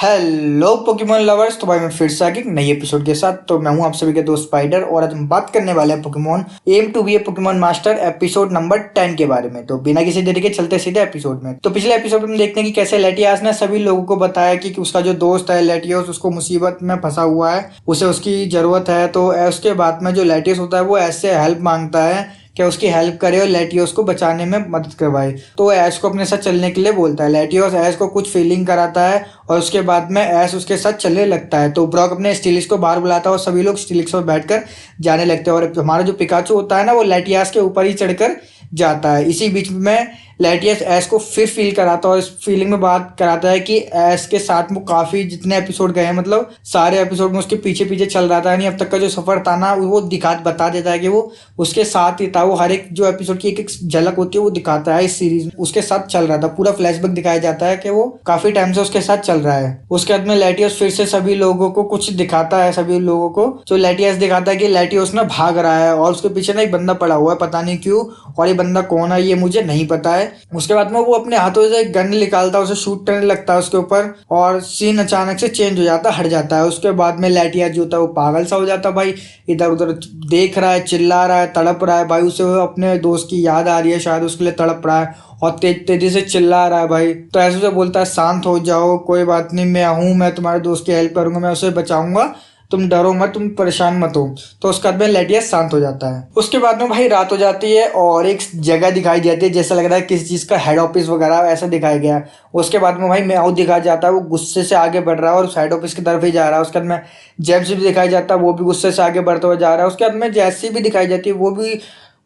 Hello Pokemon lovers. तो भाई मैं फिर से आ गया एक नई एपिसोड के साथ। तो मैं हूं आप सभी के दोस्त स्पाइडर और आज हम बात करने वाले हैं Pokemon aim to be a Pokemon master episode number 10 के बारे में। तो बिना किसी देरी के चलते सीधे एपिसोड में। तो पिछले एपिसोड में हम देखते हैं कि कैसे लेटियास ने सभी लोगों को बताया कि उसका जो दोस्त है लेटियोस उसको मुसीबत में फंसा हुआ है, उसे उसकी जरूरत है। तो उसके बाद में जो लेटियोस होता है वो ऐसे हेल्प मांगता है कि उसकी हेल्प करे और लेटियोस को बचाने में मदद करवाए। तो ऐश को अपने साथ चलने के लिए बोलता है। लेटियोस ऐश को कुछ फीलिंग कराता है और उसके बाद में ऐश उसके साथ चलने लगता है। तो ब्रॉक अपने स्टीलिक्स को बाहर बुलाता है और सभी लोग स्टीलिक्स पर बैठकर जाने लगते हैं। और हमारा जो पिकाचू होता है ना वो लेटियास के ऊपर ही चढ़कर जाता है। इसी बीच में लेटियस ऐश को फिर फील कराता है और इस फीलिंग में बात कराता है कि ऐश के साथ वो काफी जितने एपिसोड गए हैं मतलब सारे एपिसोड में उसके पीछे पीछे चल रहा था। नहीं अब तक का जो सफर था ना वो बता देता है कि वो उसके साथ ही था। वो हर एक जो एपिसोड की एक एक झलक होती है वो दिखाता है। इस सीरीज में उसके साथ चल रहा था, पूरा फ्लैशबैक दिखाया जाता है कि वो काफी टाइम से उसके साथ चल रहा है। उसके बाद में लेटियस फिर से सभी लोगों को कुछ दिखाता है। सभी लोगों को जो लेटियस दिखाता है कि लेटियस ना भाग रहा है और उसके पीछे ना एक बंदा पड़ा हुआ है, पता नहीं क्यों, और ये बंदा कौन है ये मुझे नहीं पता है। उसके बाद में वो अपने हाथों से एक गन निकालता है, उसे शूट करने लगता है उसके ऊपर और सीन अचानक से चेंज हो जाता है, हट जाता है। उसके बाद में लेटियस जो होता है वो पागल सा हो जाता है भाई, इधर उधर देख रहा है, चिल्ला रहा है, तड़प रहा है भाई। उसे अपने दोस्त की याद आ रही है, शायद उसके लिए तड़प रहा है और तेजी से चिल्ला रहा है भाई। तो ऐसे से बोलता है शांत हो जाओ, कोई बात नहीं, मैं हूँ, मैं तुम्हारे दोस्त की हेल्प करूंगा, मैं उसे बचाऊंगा, तुम डरो मत, तुम परेशान मत हो। तो उसके बाद में लेटियस शांत हो जाता है। उसके बाद में भाई रात हो जाती है और एक जगह दिखाई जाती है, जैसा लग रहा है किसी चीज का हेड ऑफिस वगैरह ऐसा दिखाया गया है। उसके बाद में भाई म्याऊ दिखाया जाता है, वो गुस्से से आगे बढ़ रहा है और उस हेड ऑफिस की तरफ ही जा रहा है। उसके बाद में जेम्स भी दिखाई जाता है, वो भी गुस्से से आगे बढ़ते हुए जा रहा है। उसके बाद में जैसी भी दिखाई जाती है वो भी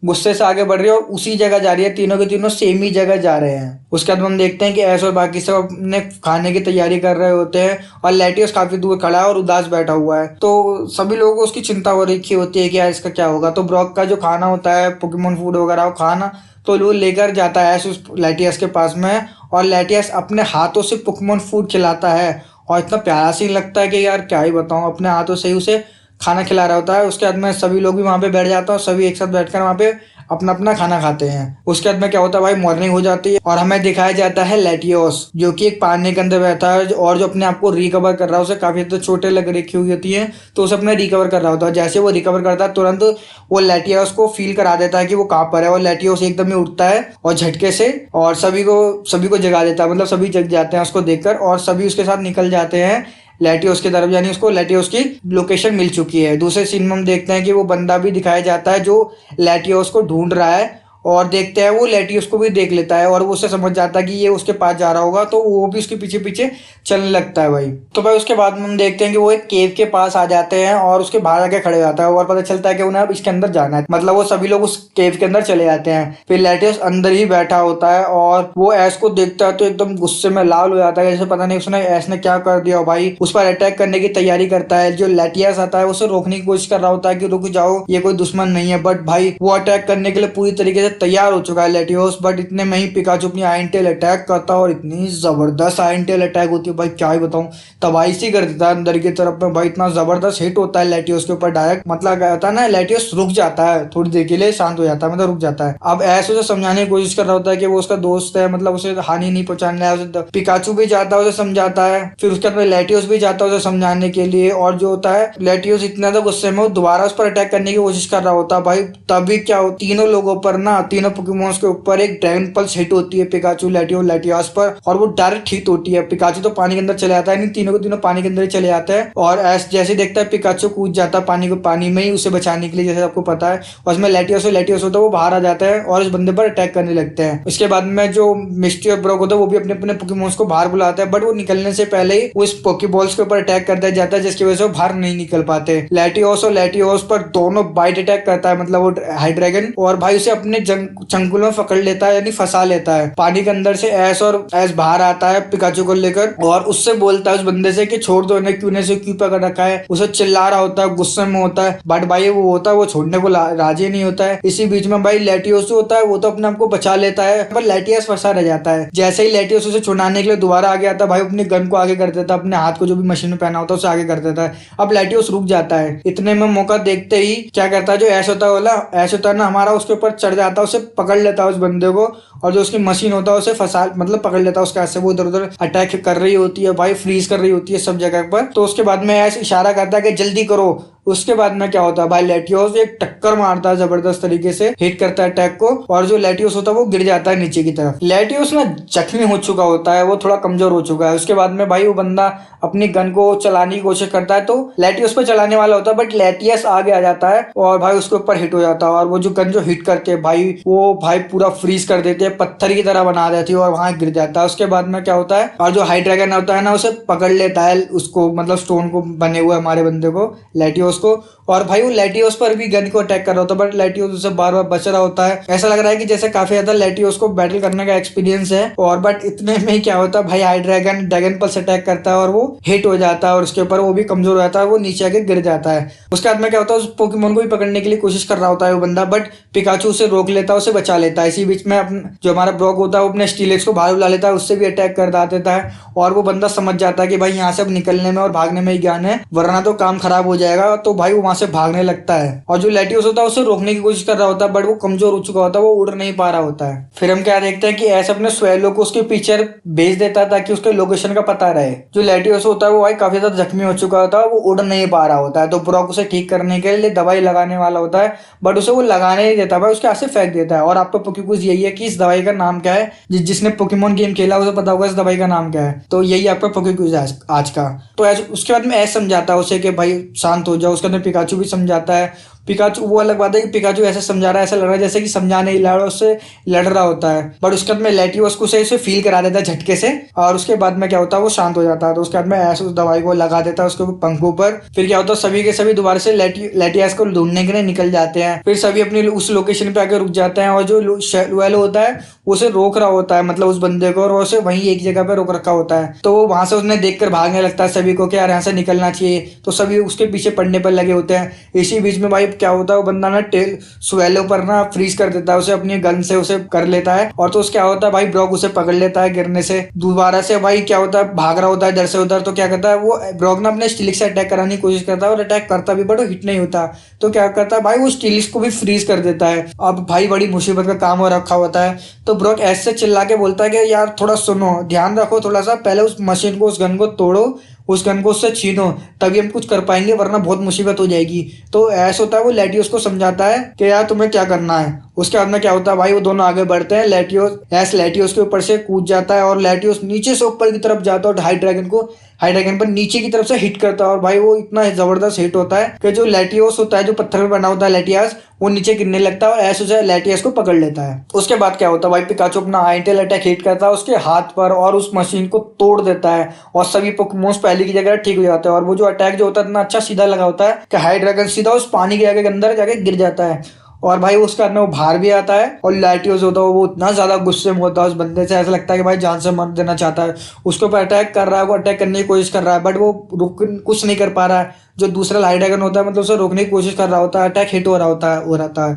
गुस्से से आगे बढ़ रही है और उसी जगह जा रही है। तीनों के तीनों सेम ही जगह जा रहे हैं। उसके बाद हम देखते हैं कि ऐश और बाकी सब अपने खाने की तैयारी कर रहे होते हैं और लेटियस काफी दूर खड़ा है और उदास बैठा हुआ है। तो सभी लोगों को उसकी चिंता हो रखी होती है कि यार इसका क्या होगा। तो ब्रॉक का जो खाना होता है पोकेमोन फूड वगैरह वो खाना तो वो लेकर जाता है ऐश उस लेटियस के पास में और लेटियस अपने हाथों से पोकेमोन फूड खिलाता है और इतना प्यारा सी लगता है कि यार क्या ही बताऊं, अपने हाथों से ही उसे खाना खिला रहा होता है। उसके बाद में सभी लोग भी वहां पे बैठ जाते हैं और सभी एक साथ बैठकर वहां पे अपना अपना खाना खाते हैं। उसके बाद में क्या होता है भाई, मॉर्निंग हो जाती है और हमें दिखाया जाता है लेटियोस जो कि एक पानी के अंदर बैठा है और जो अपने आप को रिकवर कर रहा है। उसे काफी तो चोटें लग रखी हुई होती है तो उसे अपने रिकवर कर रहा होता है। जैसे वो रिकवर करता है तुरंत वो लेटियोस को फील करा देता है कि वो कहाँ पर है और लेटियोस एकदम ही उठता है और झटके से और सभी को जगा देता है। मतलब सभी जग जाते हैं उसको देखकर और सभी उसके साथ निकल जाते हैं लेटियोस की तरफ, यानी उसको लेटियोस की लोकेशन मिल चुकी है। दूसरे सीन में हम देखते हैं कि वो बंदा भी दिखाया जाता है जो लेटियोस को ढूंढ रहा है और देखते हैं वो लेटियोस को भी देख लेता है और वो उससे समझ जाता है कि ये उसके पास जा रहा होगा तो वो भी उसके पीछे पीछे चलने लगता है भाई। तो भाई उसके बाद में हम देखते हैं कि वो एक केव के पास आ जाते हैं और उसके बाहर आके खड़े हो जाता है और पता चलता है कि उन्हें अब इसके अंदर जाना है। मतलब वो सभी लोग उस केव के अंदर चले जाते हैं। फिर लेटियोस अंदर ही बैठा होता है और वो ऐश को देखता है तो एकदम गुस्से में लाल हो जाता है, जैसे पता नहीं उसने ऐश ने क्या कर दिया भाई। उस पर अटैक करने की तैयारी करता है। जो लेटियस आता है उसे रोकने की कोशिश कर रहा होता है कि रुक जाओ, ये कोई दुश्मन नहीं है, बट भाई वो अटैक करने के लिए पूरी तरीके से तैयार हो चुका है लेटियोस। बट इतने में ही पिकाचू अपनी आयरन टेल अटैक करता है और इतनी जबरदस्त आयरन टेल अटैक होती है भाई, क्या ही बताऊं, तबाही सी कर देता है अंदर की तरफ में भाई। इतना जबरदस्त हिट होता है लेटियोस के ऊपर डायरेक्ट, मतलब क्या होता है ना, लेटियोस रुक जाता है थोड़ी देर के लिए, शांत हो जाता है, मतलब रुक जाता है। अब ऐसे उसे समझाने की कोशिश कर रहा होता है कि वो उसका दोस्त है, मतलब उसे हानि नहीं पहुंचाना है। उसे पिकाचू भी जाता है उसे समझाता है, फिर उसके बाद लेटियोस भी जाता है उसे समझाने के लिए। और जो होता है लेटियोस इतना तो गुस्से में वो दोबारा उस पर अटैक करने की कोशिश कर रहा होता है भाई। तभी क्या हो, तीनों लोगों पर ना, तीनों पोकेमोन्स के ऊपर एक ड्रैगन पल्स हिट होती है पिकाचू, लेटियो, लेटियास पर, और वो डायरेक्ट हिट होती है। पिकाचू तो पानी के अंदर चले जाता है, नहीं तीनों के तीनों पानी के अंदर ही चले जाते हैं और जैसे देखता है पिकाचू कूद जाता है पानी में ही उसे बचाने के लिए, जैसे आपको पता है। और उसमें लेटियोस होता है वो बाहर आ जाता है और उस बंदे पर अटैक करने लगते हैं। उसके बाद में जो मिस्टी और ब्रोक होता है वो भी अपने अपने पोकेमोन्स को बाहर बुलाते हैं, बट वो निकलने से पहले ही उस पोकेबॉल्स के ऊपर अटैक कर दिया जाता है जिसकी वजह से वो बाहर नहीं निकल पाते। लेटियोस और लेटियोस पर दोनों बाइट अटैक करता है, मतलब वो हाइड्रैगन, और भाई उसे अपने चंगुल में पकड़ लेता है, यानी फंसा लेता है पानी के अंदर से। ऐस बाहर आता है पिकाचू को लेकर और उससे बोलता है उस बंदे से कि छोड़ दो इन्हें, क्यों पकड़ रखा है। उसे चिल्ला रहा होता है, गुस्से में होता है, बट भाई वो होता है वो छोड़ने को राजी नहीं होता है। इसी बीच में भाई लेटियोस जो होता है वो तो अपने आप को बचा लेता है पर लेटियस फंसा रह जाता है। जैसे ही लेटियोस उसे छुड़ाने के लिए दोबारा आगे आता है भाई, अपनी गन को आगे कर देता है, अपने हाथ को जो भी मशीन में पहना होता है उसे आगे कर देता है। अब लेटियोस रुक जाता है। इतने में मौका देखते ही क्या करता है, जो ऐश होता है ना हमारा, उसके ऊपर चढ़ जाता है, उसे पकड़ लेता है उस बंदे को, और जो उसकी मशीन होता है उसे फंसा मतलब पकड़ लेता है उसके हाथ से। वो इधर उधर अटैक कर रही होती है भाई, फ्रीज कर रही होती है सब जगह पर। तो उसके बाद में ऐसे इशारा करता है कि जल्दी करो। उसके बाद में क्या होता है भाई, लेटियोस एक टक्कर मारता है जबरदस्त तरीके से, हिट करता है टैग को, और जो लेटियोस होता है वो गिर जाता है नीचे की तरफ। लेटियोस ना जख्मी हो चुका होता है, वो थोड़ा कमजोर हो चुका है। उसके बाद में भाई वो बंदा अपनी गन को चलाने की कोशिश करता है, तो लेटियोस पे चलाने वाला होता है, बट लेटियस आगे आ जाता है और भाई उसके ऊपर हिट हो जाता है। और वो जो गन जो हिट करते हैं भाई, वो भाई पूरा फ्रीज कर देते हैं, पत्थर की तरह बना देती है और वहां गिर जाता है। उसके बाद में क्या होता है, और जो हाई ड्रैगन होता है ना उसे पकड़ लेता है उसको, मतलब स्टोन को बने हुए हमारे बंदे को, लेटियोस को। और भाई वो लेटियोस पर भी गन को अटैक कर रहा होता है, बट लेटियोस उसे बार बार बच रहा होता है। ऐसा लग रहा है कि जैसे काफी ज्यादा लेटियोस को बैटल करने का एक्सपीरियंस है। और बट इतने में क्या होता है भाई, हाई ड्रैगन ड्रैगन पर से अटैक करता है और वो हिट हो जाता है, और उसके ऊपर वो भी कमजोर हो जाता है, वो नीचे आके गिर जाता है। उसके बाद में क्या होता है, उस पोकेमोन को भी पकड़ने के लिए कोशिश कर रहा होता है वो बंदा, बट पिकाचू उसे रोक लेता है, उसे बचा लेता है। इसी बीच में जो हमारा ब्रॉक होता है वो अपने स्टीलेक्स को बाहर बुला लेता है, उससे भी अटैक कर देता है। और वो बंदा समझ जाता है कि भाई यहाँ से अब निकलने में और भागने में ही ज्ञान है, वरना तो काम खराब हो जाएगा। तो भाई वो वहां से भागने लगता है, और जो लेटियोस होता है उसे रोकने की कोशिश कर रहा होता है, बट वो कमजोर हो चुका होता है, वो उड़ नहीं पा रहा होता है। फिर हम क्या देखते हैं कि ऐसे अपने स्वेलो को उसके पीछे भेज देता है ताकि उसके लोकेशन का पता रहे। जो लेटियोस होता है वो भाई काफी ज्यादा जख्मी हो चुका होता है, वो उड़ नहीं पा रहा होता है। तो ब्रॉक उसे ठीक करने के लिए दवाई लगाने वाला होता है, बट उसे वो लगाने नहीं देता भाई, उसके हाथ से फेंक देता है। और आपका पोकेक्विज यही है कि इस दवाई का नाम क्या है, जिसने पोकेमोन गेम खेला उसे पता होगा इस दवाई का नाम क्या है। तो यही आपका पोकेक्विज है आज का। तो उसके बाद में ऐसा समझाता है उसे कि भाई शांत हो जाओ। उसके अंदर पिकाचू भी समझाता है। पिकाचू वो अलग बात है कि पिकाचू ऐसे समझा रहा है, ऐसा लग रहा है जैसे कि समझा नहीं रहा है, उससे लड़ रहा होता है। बट उसके बाद में लेटियोस को उसे फील करा देता है झटके से, और उसके बाद में क्या होता है वो शांत हो जाता है। तो उसके बाद में ऐसे उस दवाई को लगा देता है उसके पंखों पर। फिर क्या होता है, सभी के सभी दोबारा से लेटियास को ढूंढने के लिए निकल जाते हैं। फिर सभी अपनी उस लोकेशन पे आके रुक जाते हैं, और जो लुएलो होता है उसे रोक रहा होता है, मतलब उस बंदे को, और उसे वहीं एक जगह पे रोक रखा होता है। तो वो वहां से उसने देखकर भागने लगता है सभी को कि यार यहाँ से निकलना चाहिए। तो सभी उसके पीछे पड़ने पर लगे होते हैं। इसी बीच में भाई क्या होता है, वो बंदा ना टेल स्वेलो पर ना फ्रीज कर देता है उसे, अपनी गन से उसे कर लेता है। और तो क्या होता है भाई, ब्रॉक उसे पकड़ लेता है गिरने से। दोबारा से भाई क्या होता है, भाग रहा होता है इधर से उधर। तो क्या करता है वो, ब्रॉक ना अपने स्टीलिक्स से अटैक कराने की कोशिश करता है, और अटैक करता भी बट वो हिट नहीं होता। तो क्या करता है भाई, वो स्टीलिक्स को भी फ्रीज कर देता है। अब भाई बड़ी मुसीबत का काम हो रखा होता है। तो ब्रॉक ऐसे चिल्ला के बोलता है कि यार थोड़ा सुनो, ध्यान रखो थोड़ा सा, पहले उस मशीन को, उस गन को तोड़ो, उस गन को उससे छीनो, तभी हम कुछ कर पाएंगे, वरना बहुत मुसीबत हो जाएगी। तो ऐसा होता है, वो लेटियोस को समझाता है कि यार तुम्हें क्या करना है। उसके बाद में क्या होता है भाई, वो दोनों आगे बढ़ते हैं। लेटियोस के ऊपर से कूद जाता है, और लेटियोस नीचे से ऊपर की तरफ जाता है, और हाई ड्रैगन पर नीचे की तरफ से हिट करता है। और भाई वो इतना जबरदस्त हिट होता है कि जो लेटियोस होता है, जो पत्थर में बना होता है लेटियास, वो नीचे गिरने लगता है, और ऐसे से लेटियास को पकड़ लेता है। उसके बाद क्या होता है भाई, पिकाचू अपना आइंटेल अटैक हिट करता है उसके हाथ पर, और उस मशीन को तोड़ देता है, और सभी पोकेमॉन्स पहले की जगह ठीक हो जाते हैं। और वो जो अटैक जो होता है इतना अच्छा सीधा लगा होता है कि हाई ड्रैगन सीधा उस पानी के अंदर जाके गिर जाता है। और भाई उसके बाद में वो बाहर भी आता है, और लेटियोस होता है वो इतना ज्यादा गुस्से में होता है उस बंदे से, ऐसा लगता है कि भाई जान से मार देना चाहता है। उसके ऊपर अटैक कर रहा है, वो अटैक करने की कोशिश कर रहा है, बट वो रुक कुछ नहीं कर पा रहा है। जो दूसरा हाई ड्रैगन होता है, मतलब उसे रोकने की कोशिश कर रहा होता है, अटैक हिट हो रहा है।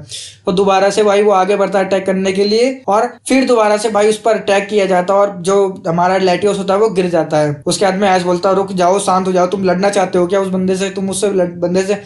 और दोबारा से भाई वो आगे बढ़ता है अटैक करने के लिए, और फिर दोबारा से भाई उस पर अटैक किया जाता है, और जो हमारा लेटियोस होता है वो गिर जाता है। उसके बाद में ऐश बोलता है, रुक जाओ, शांत हो जाओ, तुम लड़ना चाहते हो क्या उस बंदे से, तुम उससे बंदे से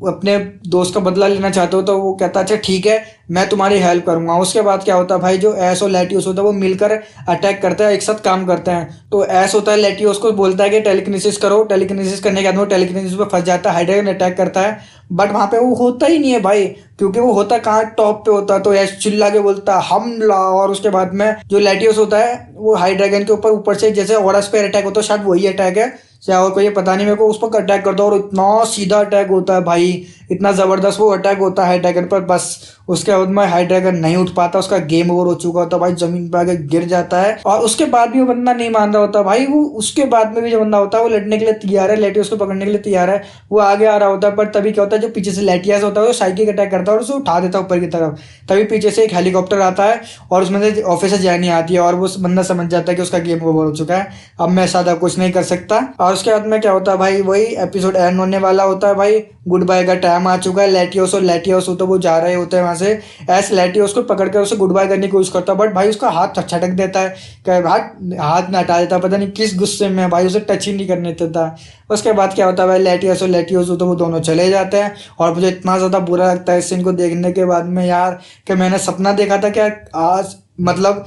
अपने दोस्त का बदला लेना चाहते हो। तो वो कहता है अच्छा ठीक है, मैं तुम्हारी हेल्प करूंगा। उसके बाद क्या होता है भाई, जो एस और लेटियोस होता है वो मिलकर अटैक करते हैं, एक साथ काम करते हैं। तो एस होता है लेटियोस को बोलता है कि टेलीकिनेसिस करो। टेलीकिनेसिस करने के बाद वो टेलीकिनेसिस पे फंस जाता है, हाई ड्रैगन अटैक करता है, बट वहां पे वो होता ही नहीं है भाई, क्योंकि वो होता कहाँ, टॉप पे होता। तो एस चिल्ला के बोलता है हमला, और उसके बाद में जो लेटियोस होता है वो हाई ड्रैगन के ऊपर से जैसे ऑरस पे अटैक होता है, शायद वही अटैक है या और कोई पता नहीं मेरे को, उस पर अटैक करता है, और इतना सीधा अटैक होता है भाई, इतना जबरदस्त वो अटैक होता है हाई ड्रैगन पर। बस उसके बाद में हाई ड्रैगन नहीं उठ पाता, उसका गेम ओवर हो चुका होता है भाई, जमीन पर आके गिर जाता है। और उसके बाद भी वो बंदा नहीं मान रहा होता भाई, वो उसके बाद में भी जो बंदा होता है वो लड़ने के लिए तैयार है, लेटियोस को पकड़ने के लिए तैयार है, वो आगे आ रहा होता है। पर तभी क्या होता है, जो पीछे से लेटियास होता है वो साइकिक अटैक करता है और उसे उठा देता है ऊपर की तरफ। तभी पीछे से एक हेलीकॉप्टर आता है, और उसमें से ऑफिसर जैनी आती है, और वो बंदा समझ जाता है कि उसका गेम ओवर हो चुका है, अब मैं ज्यादा कुछ नहीं कर सकता। और उसके बाद में क्या होता है भाई, वही एपिसोड एंड होने वाला होता है भाई, गुड बाय का टाइम आ चुका है। लेटियोस और लेटियोस तो वो जा रहे होते हैं वहाँ से, एस लेटियोस को पकड़ कर उसे गुड बाय करने की कोशिश करता है, बट भाई उसका हाथ छटक देता है, क्या हाथ हाथ में हटा देता है, पता नहीं किस गुस्से में भाई, उसे टच ही नहीं करने देता। उसके बाद क्या होता है भाई, लेटियोस और लेटियोस तो वो दोनों चले जाते हैं। और मुझे इतना ज़्यादा बुरा लगता है इस सीन को देखने के बाद में यार, कि मैंने सपना देखा था क्या आज, मतलब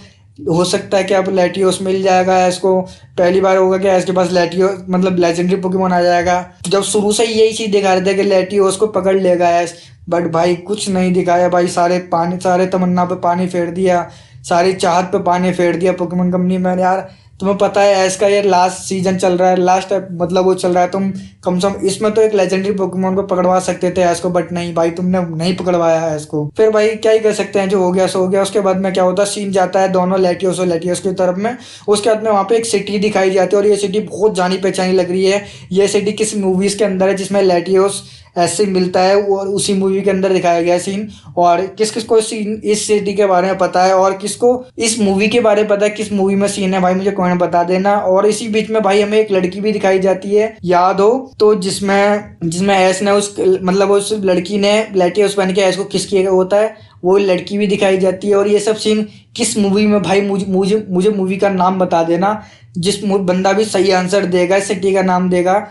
हो सकता है कि अब लेटियोस मिल जाएगा ऐस को, पहली बार होगा कि ऐस के पास लेटियोस मतलब लेजेंडरी पोकेमोन आ जाएगा। जब शुरू से ही यही चीज दिखा रहे थे कि लेटियोस को पकड़ लेगा ऐस, बट भाई कुछ नहीं दिखाया भाई, सारे तमन्ना पे पानी फेर दिया, सारी चाहत पे पानी फेर दिया पोकेमोन कंपनी में यार। तुम्हें पता है ऐस का ये लास्ट सीजन चल रहा है, लास्ट मतलब वो चल रहा है, तुम कम से कम इसमें तो एक लेजेंडरी पोकेमोन को पकड़वा सकते थे ऐस को, बट नहीं भाई तुमने नहीं पकड़वाया है इसको। फिर भाई क्या ही कर सकते हैं, जो हो गया सो हो गया। उसके बाद में क्या होता है, सीन जाता है दोनों लेटियोस और लेटियोस की तरफ में। उसके बाद में वहाँ पे एक सिटी दिखाई जाती है, और ये सिटी बहुत जानी पहचानी लग रही है। ये सिटी किस मूवीज के अंदर है जिसमें लेटियोस ऐसे मिलता है, और उसी मूवी के अंदर दिखाया गया सीन। और किस किस को सीन इस सिटी के बारे में पता है, और किसको इस मूवी के बारे में पता है, किस मूवी में सीन है भाई, मुझे कमेंट बता देना। और इसी बीच में भाई हमें एक लड़की भी दिखाई जाती है, याद हो तो, जिसमें ऐस ने उस लड़की ने लेटियोस बन के ऐस को किस किया होता है, वो लड़की भी दिखाई जाती है। और ये सब सीन किस मूवी में भाई, मुझे मूवी का नाम बता देना। जिस बंदा भी सही आंसर देगा, इस सिटी का नाम देगा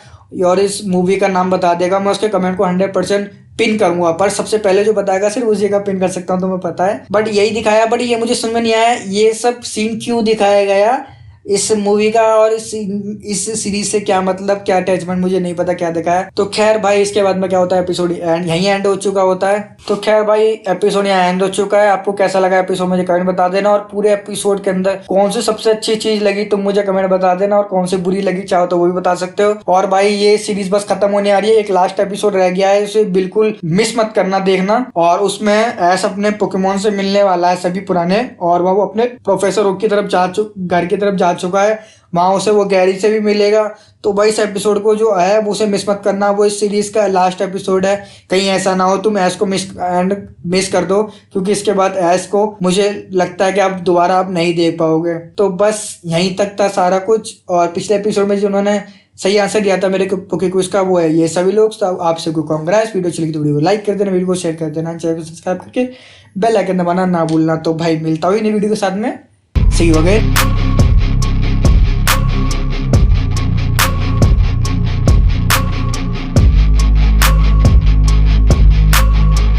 और इस मूवी का नाम बता देगा, मैं उसके कमेंट को 100% पिन करूंगा। पर सबसे पहले जो बताएगा सिर्फ उसी का पिन कर सकता हूं, तुम्हें पता है। बट यही दिखाया, बट ये मुझे समझ में नहीं आया ये सब सीन क्यों दिखाया गया इस मूवी का, और इस सीरीज से क्या मतलब, क्या अटैचमेंट, मुझे नहीं पता क्या दिखाया। तो खैर भाई इसके बाद में क्या होता है, एपिसोड यहीं एंड हो चुका होता है। तो खैर भाई एपिसोड यहाँ एंड हो चुका है। आपको कैसा लगा एपिसोड मुझे कमेंट बता देना, और पूरे एपिसोड के अंदर कौन सी सबसे अच्छी चीज लगी तुम मुझे कमेंट बता देना, और कौन सी बुरी लगी चाहो तो वो भी बता सकते हो। और भाई ये सीरीज बस खत्म होने आ रही है, एक लास्ट एपिसोड रह गया है, उसे बिल्कुल मिस मत करना, देखना। और उसमें ऐसा अपने पोकेमोन से मिलने वाला है सभी पुराने, और वो अपने प्रोफेसर ओक की तरफ घर की तरफ जा चुका है, वहां उसे वो गैरी से भी मिलेगा। तो भाई इस एपिसोड को जो है वो उसे मिस मत करना, वो इस सीरीज का लास्ट एपिसोड है, कहीं ऐसा ना हो तुम ऐस को मिस कर दो, क्योंकि इसके बाद ऐस को मुझे लगता है कि आप दोबारा आप नहीं देख पाओगे। तो बस यहीं तक था सारा कुछ। और पिछले एपिसोड में जिन्होंने सही आंसर दिया था मेरे पोके क्विज का, वो है ये सभी लोग। तो आप सबको कांग्रेस, वीडियो चली तो वीडियो को लाइक कर देना, वीडियो को शेयर कर देना, चैनल को सब्सक्राइब करके बेल आइकन दबाना ना भूलना। तो भाई मिलता हूँ नई वीडियो के साथ में, सी यू अगेन।